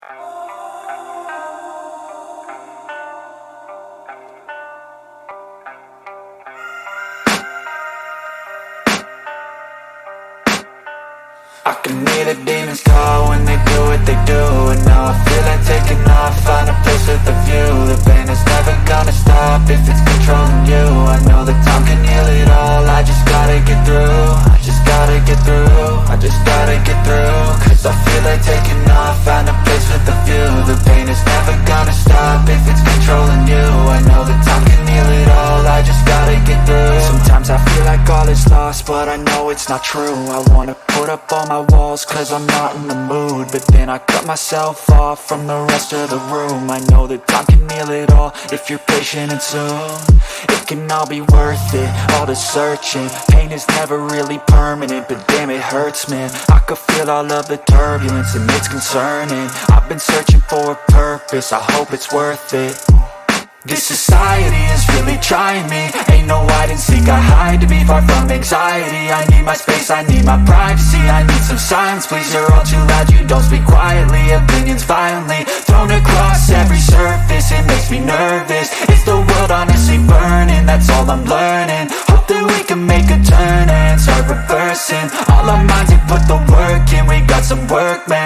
I can hear the demons call when they do what they do. And now I feel like taking off, find a place with a view. The pain is never gonna stop if it's controlling you. I know that time can heal it all, I just gotta get through. I just gotta get through, I just gotta get through. Cause I feel like taking off, find a place with a view. The pain is never gonna stop if it's controlling you. I know that time can heal it all, I just gotta get through. Sometimes I feel like all is lost, but I know it's not true. I wanna put up all my walls cause I'm not in the mood, but then I cut myself off from the rest of the room. I know that time can heal it all if you're patient and soon it can all be worth it, all the searching. Pain is never really permanent, but damn it hurts, man. I could feel all of the turbulence and it's concerning. I've been searching for a purpose, I hope it's worth it. This society is really trying me. Ain't no hide and seek, I hide to be far from anxiety. I need my space, I need my privacy. I need some silence, please, you're all too loud. You don't speak quietly, opinions violently thrown across every surface. It makes me nervous, is the world honestly burning? That's all I'm learning. Hope that we can make a turn and start reversing all our minds and put the work in. We got some work, man.